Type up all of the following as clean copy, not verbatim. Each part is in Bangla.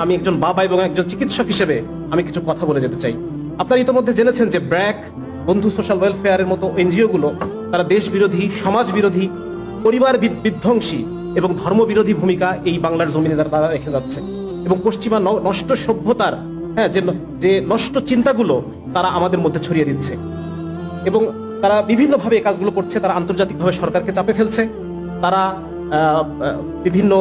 আমি একজন বাবা এবং একজন চিকিৎসক হিসেবে আমি কিছু কথা বলে যেতে চাই। আপনারা ইতিমধ্যে জেনেছেন যে ব্র্যাক, বন্ধু সোশ্যাল ওয়েলফেয়ারের মতো এনজিও গুলো তারা দেশ বিরোধী, সমাজ বিরোধী, পরিবার বিধ্বংসী এবং ধর্মবিরোধী ভূমিকা এই বাংলার জমিনে তারা রেখে যাচ্ছে এবং পশ্চিমা নষ্ট সভ্যতার যে নষ্ট চিন্তাগুলো তারা আমাদের মধ্যে ছড়িয়ে দিচ্ছে এবং তারা বিভিন্নভাবে এই কাজগুলো করছে। তারা আন্তর্জাতিকভাবে সরকারকে চাপে ফেলছে, তারা বিভিন্ন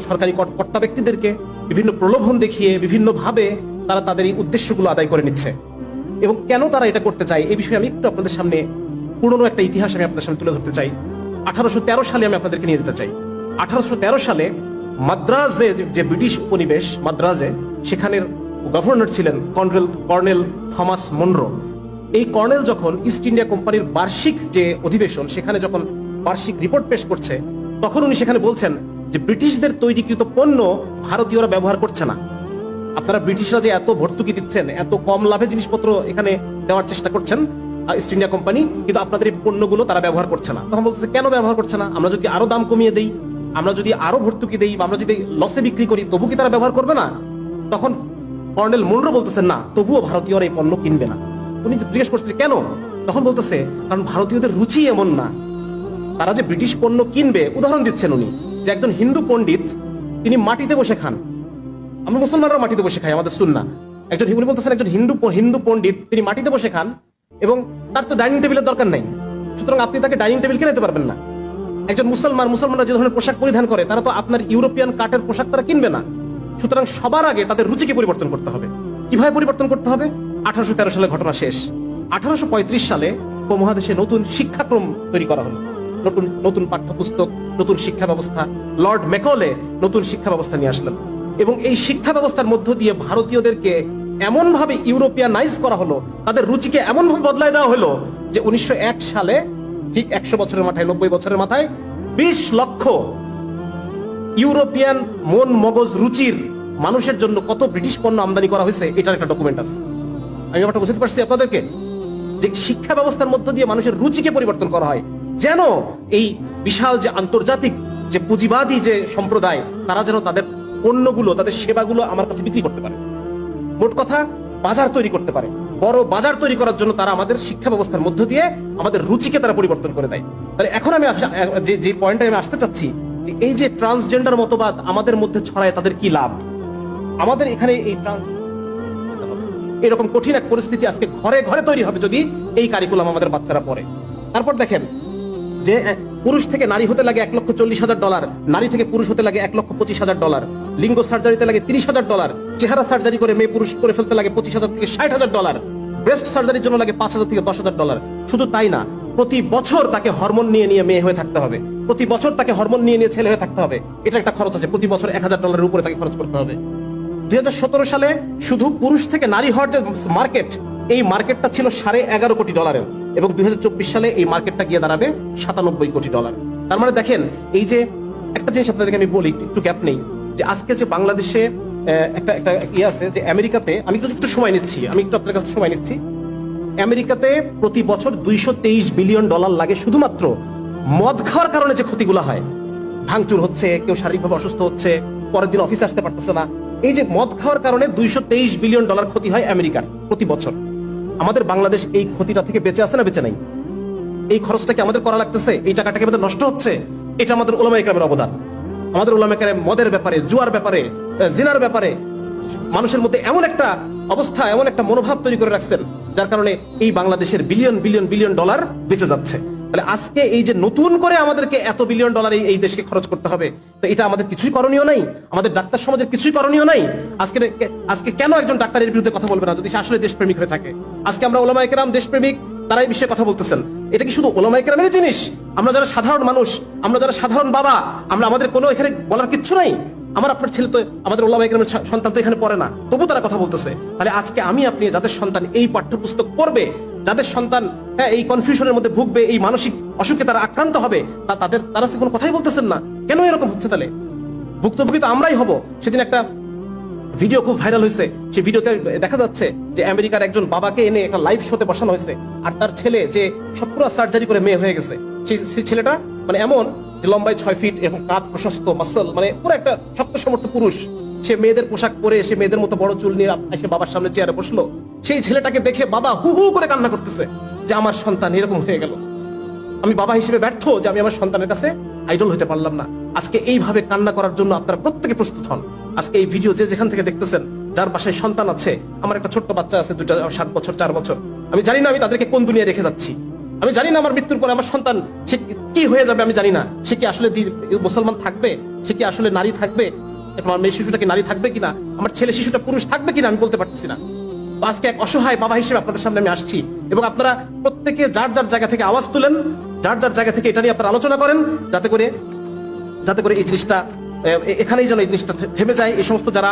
সরকারি কর্তা ব্যক্তিদেরকে বিভিন্ন প্রলোভন দেখিয়ে বিভিন্নভাবে তারা তাদের এই উদ্দেশ্যগুলো আদায় করে নিচ্ছে। এবং কেন তারা এটা করতে চায় এই বিষয়ে আমি একটু আপনাদের সামনে পুরনো একটা ইতিহাস আমি আপনাদের সামনে তুলে ধরতে চাই। 1813 সালে আমি আপনাদেরকে নিয়ে যেতে চাই। 1813 সালে মাদ্রাজে, যে ব্রিটিশ উপনিবেশ মাদ্রাজে, সেখানের গভর্নর ছিলেন কর্নেল থমাস মনরো। এই কর্নেল যখন ইস্ট ইন্ডিয়া কোম্পানির বার্ষিক যে অধিবেশন, সেখানে যখন বার্ষিক রিপোর্ট পেশ করছে, তখন উনি সেখানে বলছেন যে ব্রিটিশদের তৈরিকৃত পণ্য ভারতীয়রা ব্যবহার করছে না। আপনারা ব্রিটিশরা যে এত ভর্তুকি দিচ্ছেন, এত কম লাভে জিনিসপত্র এখানে দেওয়ার চেষ্টা করছেন ইস্ট ইন্ডিয়া কোম্পানি, কিন্তু আপনাদের এই পণ্যগুলো তারা ব্যবহার করছে না। তখন বলছে কেন ব্যবহার করছে না? আমরা যদি আরো দাম কমিয়ে দেই, আমরা যদি আরো ভর্তুকি দেই, আমরা যদি লসে বিক্রি করি, তবু কি তারা ব্যবহার করবে না? তখন কর্নেল মনরো বলতেছেন না, তবুও ভারতীয়রা এই পণ্য কিনবে না। উনি জিজ্ঞেস করছে কেন? তখন বলতেছে কারণ ভারতীয়দের রুচি এমন না, তারা যে ব্রিটিশ পণ্য কিনবে। উদাহরণ দিচ্ছেন উনি যে একজন হিন্দু পণ্ডিত, তিনি মাটিতে বসে খান। আমরা মুসলমানরাও মাটিতে বসে খাই, আমাদের সুন্নাহ। উনি বলতেছেন একজন হিন্দু পণ্ডিত তিনি মাটিতে বসে খান এবং তার তো ডাইনিং টেবিলের দরকার নাই, সুতরাং আপনি তাকে ডাইনিং টেবিল কিনে দিতে পারবেন না। একজন মুসলমানরা যে ধরনের পোশাক পরিধান করে, তারা তো আপনার ইউরোপিয়ান কাটের পোশাক তারা কিনবে না। সুতরাং সবার আগে তাদের রুচিকে পরিবর্তন করতে হবে। কিভাবে পরিবর্তন করতে হবে? 1813 সালে ঘটনা শেষ। 1835 সালে উপমহাদেশে নতুন শিক্ষাক্রম তৈরি করা হলো, নতুন পাঠ্যপুস্তক, নতুন শিক্ষা ব্যবস্থা। লর্ড ম্যাকলে নতুন শিক্ষা ব্যবস্থা নিয়ে আসলেন এবং এই শিক্ষা ব্যবস্থার মধ্য দিয়ে ভারতীয়দেরকে এমন ভাবে ইউরোপিয়ানাইজ করা হলো, তাদের রুচিকে এমন ভাবে বদলায় দেওয়া হলো যে 1901 সালে, ঠিক 100 বছরের মাথায়, 90 বছরের মাথায় 20 লক্ষ ইউরোপিয়ান মন মগজ রুচির মানুষের জন্য কত ব্রিটিশ পণ্য আমদানি করা হয়েছে, এটার একটা ডকুমেন্ট আছে। আমি ব্যাপারটা বুঝতে পারছি আপনাদেরকে, যে শিক্ষা ব্যবস্থার মধ্য দিয়ে মানুষের রুচিকে পরিবর্তন করা হয়, যেন এই বিশাল যে আন্তর্জাতিক যে পুঁজিবাদী যে সম্প্রদায়, তারা যেন তাদের পণ্যগুলো, তাদের সেবাগুলো আমার কাছে বিক্রি করতে পারে। মোট কথা, বাজার তৈরি করতে পারে। বড় বাজার তৈরি করার জন্য তারা আমাদের শিক্ষা ব্যবস্থার মধ্য দিয়ে আমাদের রুচিকে তারা পরিবর্তন করে দেয়। তাহলে এখন আমি যে পয়েন্টে আমি আসতে চাচ্ছি, যে এই যে ট্রান্সজেন্ডার মতবাদ আমাদের মধ্যে ছড়ায়, তাদের কি লাভ? আমাদের এখানে এরকম কঠিন এক পরিস্থিতি আজকে ঘরে ঘরে তৈরি হবে যদি এই কারিকুলাম আমাদের বাচ্চারা পড়ে। তারপর দেখেন যে পুরুষ থেকে নারী হতে লাগে $1,40,000, নারী থেকে পুরুষ হতে লাগে $1,25,000, লিঙ্গ সার্জারিতে লাগে $30,000, চেহারা সার্জারি করে মেয়ে পুরুষ করে ফেলতে লাগে $25,000 থেকে $60,000, ব্রেস্ট সার্জারির জন্য লাগে $5,000 থেকে $10,000। শুধু তাই না, প্রতি বছর তাকে হরমোন নিয়ে মেয়ে হয়ে থাকতে হবে, প্রতি বছর তাকে হরমোন নিয়ে ছেলে হয়ে থাকতে হবে। এটা একটা খরচ আছে, প্রতি বছর $1,000 উপরে তাকে খরচ করতে হবে। 2017 সালে শুধু পুরুষ থেকে নারী হওয়ার যে মার্কেট, এই মার্কেটটা ছিল $11.5 কোটি এবং 2024 সালে এই মার্কেটটা গিয়ে দাঁড়াবে $97 কোটি। তার মানে দেখেন, এই যে একটা জিনিস আপনাদেরকে আমি বলি, একটু গ্যাপ নেই, যে আজকে যে বাংলাদেশে একটা ইয়ে আছে যে আমেরিকাতে, আমি একটু সময় নিচ্ছি, আমি একটু আপনাদের কাছে সময় নিচ্ছি। আমেরিকাতে প্রতি বছর $223 বিলিয়ন লাগে শুধুমাত্র মদ খাওয়ার কারণে যে ক্ষতিগুলো হয়, ভাঙচুর হচ্ছে, কেউ শারীরিকভাবে অসুস্থ হচ্ছে, পরের দিন অফিসে আসতে পারতেছে না, এই যে মদ খাওয়ার কারণে $223 বিলিয়ন ক্ষতি হয় আমেরিকার প্রতি বছর। আমাদের বাংলাদেশ এই ক্ষতিটা থেকে বেঁচে আছে না বেঁচে নাই? এই খরচটা কি আমাদের করা লাগতেছে? এই টাকাটা কি আমাদের নষ্ট হচ্ছে? এটা আমাদের উলামায়ে কেরামের অবদান। আমাদের উলামায়ে কেরাম মদের ব্যাপারে, জুয়ার ব্যাপারে, জিনার ব্যাপারে মানুষের মধ্যে এমন একটা অবস্থা, এমন একটা মনোভাব তৈরি করে রাখছেন, যার কারণে এই বাংলাদেশের বিলিয়ন ডলার বেঁচে যাচ্ছে। তাহলে আজকে এই যে নতুন করে আমাদেরকে এত $বিলিয়ন এই দেশকে খরচ করতে হবে, তো এটা আমাদের কিছুই করণীয় নাই? আমাদের ডাক্তার সমাজের কিছুই করণীয় নাই? আজকে কেন একজন ডাক্তারের বিরুদ্ধে কথা বলবে না যদি সে আসলে দেশপ্রেমিক হয়ে থাকে? আজকে আমরা উলামায়ে কেরাম দেশপ্রেমিক, তারা এই বিষয়ে কথা বলতেছেন। এটা কি শুধু উলামায়ে কেরামের জিনিস? আমরা যারা সাধারণ মানুষ, আমরা যারা সাধারণ বাবা, আমাদের কোনো এখানে বলার কিচ্ছু নাই? আপনার ছেলে তো, আমাদের উলামায়ে কেরামের সন্তান তো এখানে পড়ে না, তবু তারা কথা বলতেছে। তাহলে আজকে আমি আপনি, যাদের সন্তান এই পাঠ্যপুস্তক পড়বে, যাদের সন্তান এই কনফিউশনের মধ্যে ভুগবে, এই মানসিক অসুখে তারা আক্রান্ত হবে, তারা কোনো কথাই বলতেছেন না। কেন এরকম হচ্ছে? তাহলে ভুক্তভোগী তো আমরাই হব। সেদিন একটা ভিডিও খুব ভাইরাল হয়েছে, সেই ভিডিওতে দেখা যাচ্ছে যে আমেরিকার একজন বাবাকে এনে একটা লাইভ শোতে বসানো হয়েছে, আর তার ছেলে যে পুরো সার্জারি করে মেয়ে হয়ে গেছে, সেই ছেলেটা মানে এমন যে লম্বায় 6 ফিট এবং কাঁধ প্রশস্ত, মাসল, মানে পুরো একটা শক্ত সমর্থ পুরুষ, সে মেয়েদের পোশাক পরে, সে মেয়েদের মতো বড় চুল নিয়ে এসে বাবার সামনে চেয়ারে বসলো, সেই ছেলেটাকে দেখে বাবা হু হু করে কান্না করতেছে যে আমার সন্তান এরকম হয়ে গেল, আমি বাবা হিসেবে ব্যর্থ যে আমি আমার সন্তানের কাছে আইডল হতে পারলাম না। আজকে এইভাবে কান্না করার জন্য আপনারা প্রত্যেকে প্রস্তুত হন। আজকে এই ভিডিও যে যেখান থেকে দেখতেছেন, যার বাসায় সন্তান আছে, আমার একটা ছোট্ট বাচ্চা আছে, 7 বছর 4 বছর, আমি জানি না আমি তাদেরকে কোন দুনিয়া রেখে যাচ্ছি, আমি জানি না আমার মৃত্যুর পরে আমার সন্তান সে কি হয়ে যাবে, আমি জানি না সে কি আসলে মুসলমান থাকবে, সে কি আসলে নারী থাকবে, আমার মেয়ে শিশুটা কি নারী থাকবে কিনা, আমার ছেলে শিশুটা পুরুষ থাকবে কিনা, আমি বলতে পারতেছি না। আজকে এক অসহায় বাবা হিসেবে আপনাদের সামনে আমি আসছি, এবং আপনারা প্রত্যেকে যার যার জায়গা থেকে আওয়াজ তুলেন, যার যার জায়গা থেকে এটা নিয়ে আপনারা আলোচনা করেন, যাতে করে এই জিনিসটা এখানেই যেন এই জিনিসটা থেমে যায়। এই সমস্ত যারা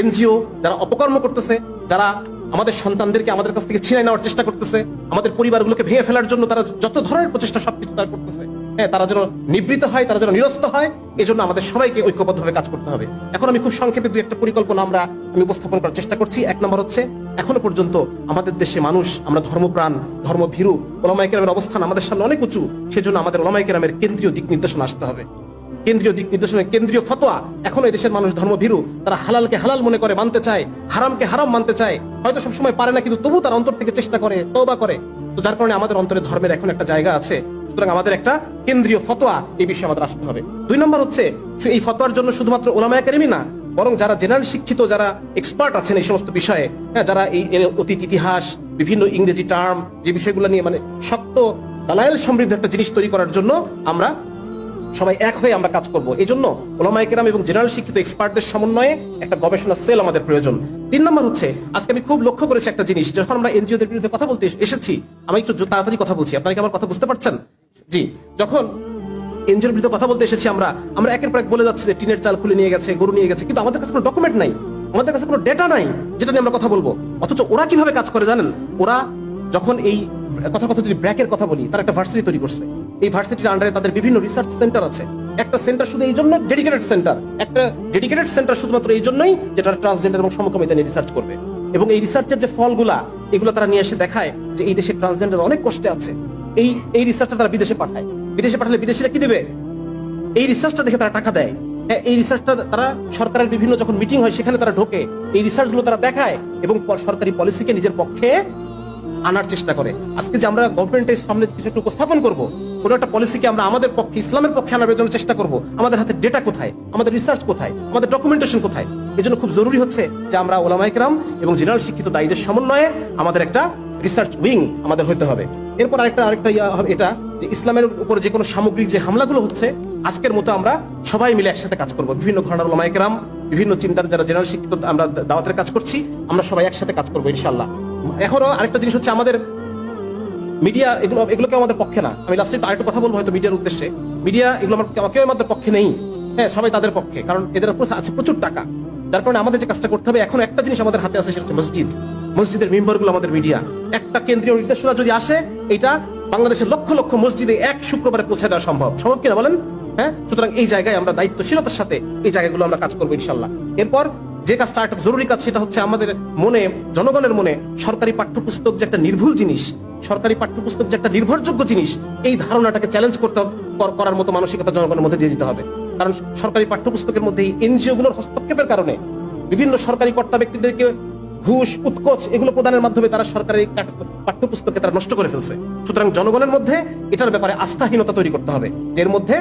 এনজিও, যারা অপকর্ম করতেছে, যারা আমাদের সন্তানদেরকে আমাদের কাছ থেকে ছিনিয়ে নেওয়ার চেষ্টা করতেছে, আমাদের পরিবারগুলোকে ভেঙে ফেলার জন্য তারা যত ধরনের প্রচেষ্টা সবকিছু তারা করতেছে, হ্যাঁ, তারা যেন নিবৃত হয়, তারা যেন নিরস্ত হয়, এই জন্য আমাদের সবাইকে ঐক্যবদ্ধভাবে কাজ করতে হবে। এখন আমি খুব সংক্ষেপে 2-1টা পরিকল্পনা আমি উপস্থাপন করার চেষ্টা করছি। 1 নম্বর হচ্ছে, এখনো পর্যন্ত আমাদের দেশে মানুষ, আমরা ধর্মপ্রাণ, ধর্মভীরু, ওলামায়ে কেরামের অবস্থান আমাদের সামনে অনেক উঁচু, সেজন্য আমাদের ওলামায়ে কেরামের কেন্দ্রীয় দিক নির্দেশনা আসতে হবে। কেন্দ্রীয় দিক নির্দেশনা, কেন্দ্রীয় ফতোয়া। এখন এই দেশের মানুষ ধর্মভীরু, তারা হালালকে হালাল মনে করে মানতে চায়, হারামকে হারাম মানতে চায়, হয়তো সবসময় পারে না, কিন্তু তবু তার অন্তর থেকে চেষ্টা করে, তওবা করে। তো যার কারণে আমাদের অন্তরে ধর্মের এখন একটা জায়গা আছে, সুতরাং আমাদের একটা কেন্দ্রীয় ফতোয়া এই বিষয়ে আমাদের আসতে হবে। 2 নম্বর হচ্ছে, এই ফতোয়ার জন্য শুধুমাত্র ওলামায়ে কেরামই না, বরং যারা জেনারেল শিক্ষিত, যারা এক্সপার্ট আছেন এই সমস্ত বিষয়ে, হ্যাঁ, যারা এই অতীত ইতিহাস, বিভিন্ন ইংরেজি টার্ম, যে বিষয়গুলো নিয়ে মানে শক্ত দালাইল সমৃদ্ধ একটা জিনিস তৈরি করার জন্য আমরা সবাই এক হয়ে আমরা কাজ করব। এই জন্য ওলামায়ে কেরাম এবং জেনারেল শিক্ষিত এক্সপার্টদের সমন্বয়ে একটা গবেষণা সেল আমাদের প্রয়োজন। 3 নম্বর হচ্ছে, আজকে আমি খুব লক্ষ্য করেছি একটা জিনিস, যখন আমরা এনজিওদের বিরুদ্ধে কথা বলতে এসেছি, আমি একটু তাড়াতাড়ি কথা বলছি, আপনারা কি আমার কথা বুঝতে পারছেন? জি, যখন এনজিওর বিরুদ্ধে কথা বলতে এসেছি, আমরা একের পর এক বলে যাচ্ছি যে টিনের চাল খুলে নিয়ে গেছে, গরু নিয়ে গেছে, কিন্তু আমাদের কাছে কোনো ডকুমেন্ট নাই, আমাদের কাছে কোনো ডেটা নাই যেটা নিয়ে আমরা কথা বলবো। অথচ ওরা কিভাবে কাজ করে জানেন? ওরা যখন এই কথা যদি ব্র্যাকের কথা বলি, তারা একটা ভার্সিটি তৈরি করছে, এই ভার্সিটির আন্ডারে তাদের বিভিন্ন রিসার্চ সেন্টার আছে। একটা সেন্টার শুধু এই জন্য ডেডিকেটেড সেন্টার শুধুমাত্র এই জন্যই যেটা ট্রান্সজেন্ডার এবং সমকামিতা নিয়ে রিসার্চ করবে, এবং এই রিসার্চের যে ফলগুলা, এগুলো তারা নিয়ে এসে দেখায় যে এই দেশে ট্রান্সজেন্ডার অনেক কষ্টে আছে। এই রিসার্চটা তারা বিদেশে পাঠালে বিদেশিরা কি দেবে? এই রিসার্চটা দেখে তারা টাকা দেয়। এই রিসার্চটা তারা সরকারের বিভিন্ন যখন মিটিং হয় সেখানে তারা ঢোকে, এই রিসার্চ গুলো তারা দেখায় এবং সরকারি পলিসিকে নিজের পক্ষে আনার চেষ্টা করে। আজকে যে আমরা গভর্নমেন্টের সামনে কিছু একটা উপস্থাপন করবো, কোন একটা পলিসিকে আমরা আমাদের পক্ষে, ইসলামের পক্ষে আনার জন্য চেষ্টা করব, আমাদের হাতে ডেটা কোথায়, আমাদের রিসার্চ কোথায়, আমাদের ডকুমেন্টেশন কোথায়? এজন্য খুব জরুরি হচ্ছে যে আমরা ওলামায়ে কেরাম এবং জেনারেল শিক্ষিত দায়ীদের সমন্বয়ে আমাদের একটা রিসার্চ উইং আমাদের হতে হবে। এরপর আরেকটা এটা যে ইসলামের উপর যে কোনো সামগ্রিক যে হামলাগুলো হচ্ছে, আজকের মতো আমরা সবাই মিলে একসাথে কাজ করব। বিভিন্ন ঘরানার ওলামায়ে কেরাম, বিভিন্ন চিন্তার যারা জেনারেল শিক্ষিত, আমরা দাওয়াতের কাজ করছি, আমরা সবাই একসাথে কাজ করবো ইনশাআল্লাহ। এখনো আরেকটা জিনিস হচ্ছে, আমাদের মিডিয়া এগুলোকে আমাদের পক্ষে না। আমি লাস্টে আরেকটু কথা বলবো হয়তো মিডিয়ার উদ্দেশ্যে। মিডিয়া এগুলো কেউ আমাদের পক্ষে নেই, হ্যাঁ, সবাই তাদের পক্ষে, কারণ এদের উপর আছে প্রচুর টাকা। যার কারণে আমাদের যে কাজটা করতে হবে, এখন একটা জিনিস আমাদের হাতে আছে, সেটা হচ্ছে মসজিদের মেম্বারগুলো আমাদের মিডিয়া। একটা কেন্দ্রীয় নির্দেশনা যদি আসে, এটা বাংলাদেশের লক্ষ লক্ষ মসজিদে এক শুক্রবারে পৌঁছে দেওয়া সম্ভব কিনা বলেন? হ্যাঁ, সুতরাং এই জায়গায় আমরা দায়িত্বশীলতার সাথে এই জায়গাগুলো আমরা কাজ করবো ইনশাল্লাহ। এরপর যে কাজটা একটা জরুরি কাজ, সেটা হচ্ছে আমাদের মনে, জনগণের মনে সরকারি পাঠ্যপুস্তক যে একটা নির্ভুল জিনিস, সরকারি পাঠ্যপুস্তক যে একটা নির্ভরযোগ্য জিনিস, এই ধারণাটাকে চ্যালেঞ্জ করার মতো মানসিকতা জনগণের মধ্যে দিয়ে দিতে হবে। কারণ সরকারি পাঠ্যপুস্তকের মধ্যে এনজিও গুলোর হস্তক্ষেপের কারণে বিভিন্ন সরকারি কর্তা ব্যক্তিদেরকে ঘুষ, উৎকোচ এগুলো প্রদানের মাধ্যমে তারা সরকারি পাঠ্যপুস্তককে তারা নষ্ট করে ফেলছে। সুতরাং জনগণের মধ্যে এটার ব্যাপারে আস্থাহীনতা তৈরি করতে হবে, এর মধ্যে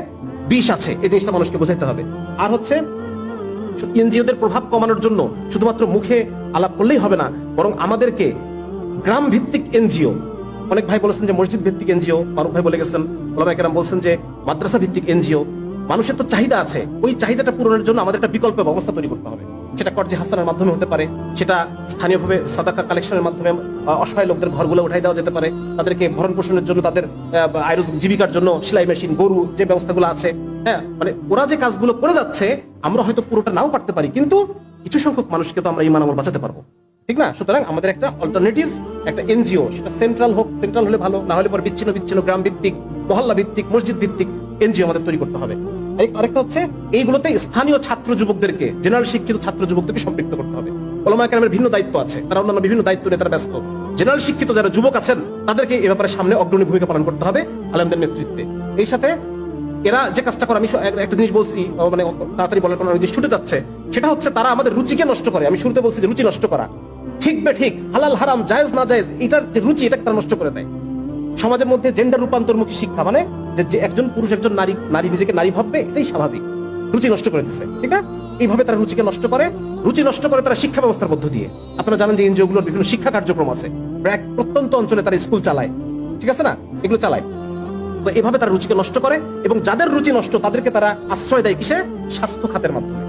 বিষ আছে, এই জিনিসটা মানুষকে বোঝাতে হবে। আর হচ্ছে, এনজিওদের প্রভাব কমানোর জন্য শুধুমাত্র মুখে আলাপ করলেই হবে না, বরং আমাদেরকে গ্রাম ভিত্তিক এনজিও, অনেক ভাই বলেছেন যে মসজিদ ভিত্তিক এনজিও, মারুফ ভাই বলে গেছেন, ওলামায়ে কেরাম বলছেন যে মাদ্রাসা ভিত্তিক এনজিও। মানুষের তো চাহিদা আছে, ওই চাহিদাটা পূরণের জন্য আমাদের একটা বিকল্প ব্যবস্থা তৈরি করতে হবে। সেটা কর্জে হাসানের মাধ্যমে হতে পারে, সেটা স্থানীয়ভাবে সাদাকা কালেকশনের মাধ্যমে অসহায় লোকদের ঘরগুলো উঠাই দেওয়া যেতে পারে, তাদেরকে ভরণ পোষণের জন্য, তাদের জীবিকার জন্য সেলাই মেশিন, গরু, যে ব্যবস্থাগুলো আছে, হ্যাঁ, মানে ওরা যে কাজগুলো করে যাচ্ছে, আমরা হয়তো পুরোটা নাও পারতে পারি, কিন্তু কিছু সংখ্যক মানুষকে তো আমরা ঈমান আমল বাঁচাতে পারবো, ঠিক না? সুতরাং আমাদের একটা অল্টারনেটিভ একটা এনজিও, সেটা সেন্ট্রাল হোক, সেন্ট্রাল হলে ভালো, না হলে পর বিচ্ছিন্ন গ্রাম ভিত্তিক, মহল্লা ভিত্তিক, মসজিদ ভিত্তিক এনজিও আমাদের তৈরি করতে হবে। আরেকটা হচ্ছে, এইগুলোতে স্থানীয় ছাত্র যুবকদেরকে, জেনারেল শিক্ষিত ছাত্র যুবকদেরকে সম্পৃক্ত করতে হবে। ওলামায়ে কেরামের ভিন্ন দায়িত্ব আছে, তারা অন্যান্য বিভিন্ন দায়িত্ব নিয়ে তারা ব্যস্ত। জেনারেল শিক্ষিত যারা যুবক আছেন, তাদেরকে এ ব্যাপারে সামনে অগ্রণী ভূমিকা পালন করতে হবে আলেমদের নেতৃত্বে। এই সাথে এরা যে কাজটা করে, আমি একটা জিনিস বলছি, মানে তাড়াতাড়ি বলার কারণে যে ছুটে যাচ্ছে, সেটা হচ্ছে তারা আমাদের রুচিকে নষ্ট করে। আমি শুরুতে বলছি যে রুচি নষ্ট করা, ঠিক বে ঠিক, হালাল হারাম, জায়েজ না জায়েজ, এটার যে রুচি, এটাকে তারা নষ্ট করে দেয়। সমাজের মধ্যে জেন্ডার রূপান্তরমুখী শিক্ষা, মানে যে একজন পুরুষ একজন নারী নিজেকে নারী ভাববে, এটাই স্বাভাবিক, রুচি নষ্ট করে দিচ্ছে। ঠিক আছে, এইভাবে তারা রুচিকে নষ্ট করে। রুচি নষ্ট করে তারা শিক্ষা ব্যবস্থার মধ্য দিয়ে। আপনারা জানেন যে এনজিও গুলোর বিভিন্ন শিক্ষা কার্যক্রম আছে, ব্র্যাক প্রত্যন্ত অঞ্চলে তারা স্কুল চালায়, ঠিক আছে না, এগুলো চালায়। তো এভাবে তারা রুচিকে নষ্ট করে, এবং যাদের রুচি নষ্ট তাদেরকে তারা আশ্রয় দেয় কিসে? স্বাস্থ্য খাতের মাধ্যমে।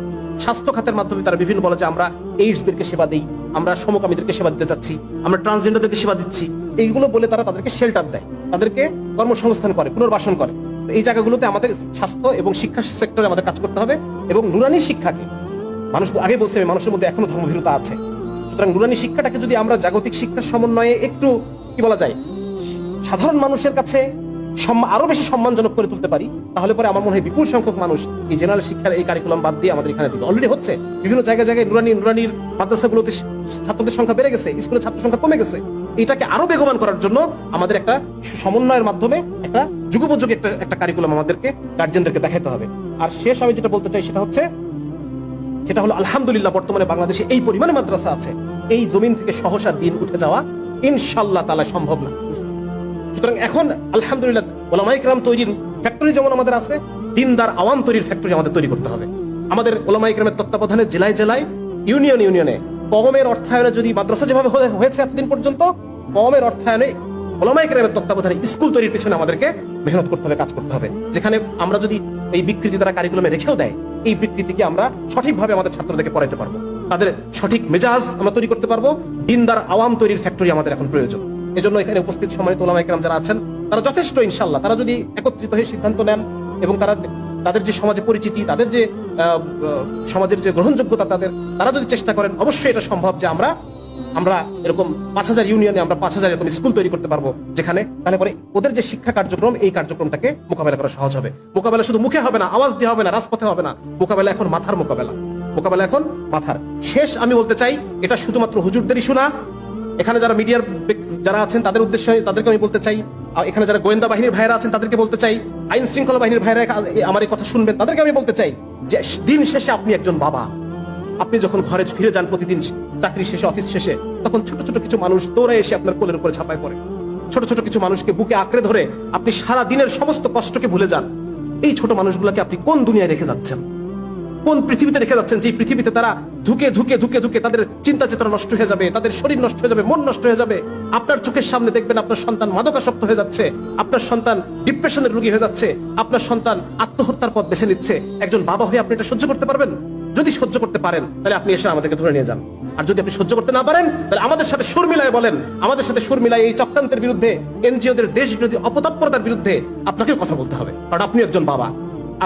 স্বাস্থ্য খাতের মাধ্যমে তারা বিভিন্ন বলে যে আমরা এইডসদেরকে সেবা দিই, আমরা সমকামীদেরকে সেবা দিতে চাচ্ছি, আমরা ট্রান্সজেন্ডারদেরকে সেবা দিচ্ছি, এইগুলো বলে তারা তাদেরকে শেল্টার দেয়, তাদেরকে কর্মসংস্থান করে, পুনর্বাসন করে। তো এই জায়গাগুলোতে আমাদের স্বাস্থ্য এবং শিক্ষা সেক্টরে আমাদের কাজ করতে হবে। এবং নুরানি শিক্ষাকে, মানুষ আগে বলছে মানুষের মধ্যে এখনো ধর্মভীরতা আছে, সুতরাং নুরানি শিক্ষাটাকে যদি আমরা জাগতিক শিক্ষার সমন্বয়ে একটু কি বলা যায়, সাধারণ মানুষের কাছে আরো বেশি সম্মানজনক করে তুলতে পারি, তাহলে পরে আমার মনে হয় বিপুল সংখ্যক মানুষ এই জেনারেল শিক্ষার এই কারিকুলাম বাদ দিয়ে আমাদের এখানে দিবে। অলরেডি হচ্ছে, বিভিন্ন জায়গায় জায়গায় নুরানির মাদ্রাসাগুলোতে ছাত্রদের সংখ্যা বেড়ে গেছে, স্কুলের ছাত্র সংখ্যা কমে গেছে। এটাকে আরো বেগবান করার জন্য আমাদের একটা সমন্বয়ের মাধ্যমে একটা যুগোপযোগী একটা কারিকুলাম আমাদেরকে গার্জিয়ানদেরকে দেখাতে হবে। আর শেষ আমি যেটা বলতে চাই সেটা হলো আলহামদুলিল্লাহ বর্তমানে বাংলাদেশে এই পরিমাণে মাদ্রাসা আছে, এই জমিন থেকে সহসা দিন উঠে যাওয়া ইনশাআল্লাহ তাআলা সম্ভব না। সুতরাং এখন আলহামদুলিল্লাহ ওলামায়ে কেরাম তৈরির ফ্যাক্টরি যেমন আমাদের আছে, দিনদার আওয়াম তৈরির ফ্যাক্টরি আমাদের তৈরি করতে হবে। আমাদের ওলামায়ে কেরামের তত্ত্বাবধানে জেলায় জেলায়, ইউনিয়নে কওমের অর্থায়নে, যদি মাদ্রাসা যেভাবে হয়েছে এতদিন পর্যন্ত, কওমের অর্থায়নে ওলামায়ে কেরামের তত্ত্বাবধানে স্কুল তৈরির পিছনে আমাদেরকে মেহনত করতে হবে, কাজ করতে হবে। যেখানে আমরা যদি এই বিকৃতি দ্বারা কারিকুলামে রেখেও দেয়, এই বিকৃতিকে আমরা সঠিকভাবে আমাদের ছাত্রদেরকে পড়াইতে পারবো, তাদের সঠিক মেজাজ আমরা তৈরি করতে পারবো। দিনদার আওয়াম তৈরির ফ্যাক্টরি আমাদের এখন প্রয়োজন। এজন্য এখানে উপস্থিত সম্মানিত ওলামায়ে কেরাম যারা আছেন, তারা যথেষ্ট ইনশাআল্লাহ, তারা যদি একত্রিত হয়ে সিদ্ধান্ত নেন এবং তাদের যে সমাজে পরিচিতি, তাদের যে সমাজের যে গ্রহণযোগ্যতা, তারা যদি চেষ্টা করেন, অবশ্যই এটা সম্ভব যে আমরা এরকম 5000 ইউনিয়নে আমরা 5000 এরকম স্কুল তৈরি করতে পারবো, যেখানে তাহলে পরে ওদের যে শিক্ষা কার্যক্রম, এই কার্যক্রমটাকে মোকাবেলা করা সহজ হবে। মোকাবেলা শুধু মুখে হবে না, আওয়াজ দিয়ে হবে না, রাজপথে হবে না, মোকাবেলা এখন মাথার মোকাবেলা এখন মাথার। শেষ আমি বলতে চাই, এটা শুধুমাত্র হুজুরদেরই শোনা। এখানে যারা মিডিয়ার যারা আছেন তাদের উদ্দেশ্যে তাদেরকে আমি বলতে চাই, এখানে যারা গোয়েন্দা বাহিনীর ভাইরা আছেন তাদেরকে বলতে চাই, আইন শৃঙ্খলা বাহিনীর ভাইরা আমার এই কথা শুনবেন, তাদেরকে আমি বলতে চাই যে দিন শেষে আপনি একজন বাবা। আপনি যখন ঘরে ফিরে যান প্রতিদিন চাকরি শেষে, অফিস শেষে, তখন ছোট ছোট কিছু মানুষ দৌড়ে এসে আপনার কোলের উপরে ঝাঁপায় পড়ে। ছোট ছোট কিছু মানুষকে বুকে আঁকড়ে ধরে আপনি সারা দিনের সমস্ত কষ্টকে ভুলে যান। এই ছোট মানুষগুলোকে আপনি কোন দুনিয়ায় রেখে যাচ্ছেন, কোন পৃথিবীতে রেখে যাচ্ছেন, যে পৃথিবীতে তারা ধুকে তাদের চিন্তা চেতনা নষ্ট হয়ে যাবে, তাদের শরীর নষ্ট হয়ে যাবে, মন নষ্ট হয়ে যাবে। আপনার চোখের সামনে দেখবেন আপনার সন্তান মাদকাসক্ত হয়ে যাচ্ছে, আপনার সন্তান ডিপ্রেশনের রোগী হয়ে যাচ্ছে, আপনার সন্তান আত্মহত্যার পথ বেছে নিচ্ছে। একজন বাবা হয়ে আপনি এটা সহ্য করতে পারবেন? যদি সহ্য করতে পারেন, তাহলে আপনি এসে আমাদেরকে ধরে নিয়ে যান। আর যদি আপনি সহ্য করতে না পারেন, তাহলে আমাদের সাথে সুর মিলায় বলেন, আমাদের সাথে সুর মিলায় এই চক্রান্তের বিরুদ্ধে, এনজিওদের দেশ বিরোধী অপতৎপরতার বিরুদ্ধে আপনাকে কথা বলতে হবে, কারণ আপনি একজন বাবা।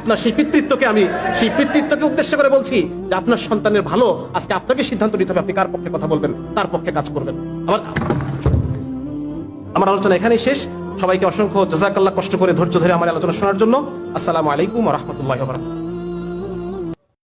আপনার সেই পিতৃত্বকে উদ্দেশ্য করে বলছি যে আপনার সন্তানের ভালো আজকে আপনাকে সিদ্ধান্ত নিতে হবে, আপনি কার পক্ষে কথা বলবেন, কার পক্ষে কাজ করবেন। আমার আলোচনা এখানেই শেষ। সবাইকে অসংখ্য জাযাকাল্লাহ, কষ্ট করে ধৈর্য ধরে আমার আলোচনা শোনার জন্য। আসসালামু আলাইকুম ওয়া রাহমাতুল্লাহি ওয়া বারাকাতুহু।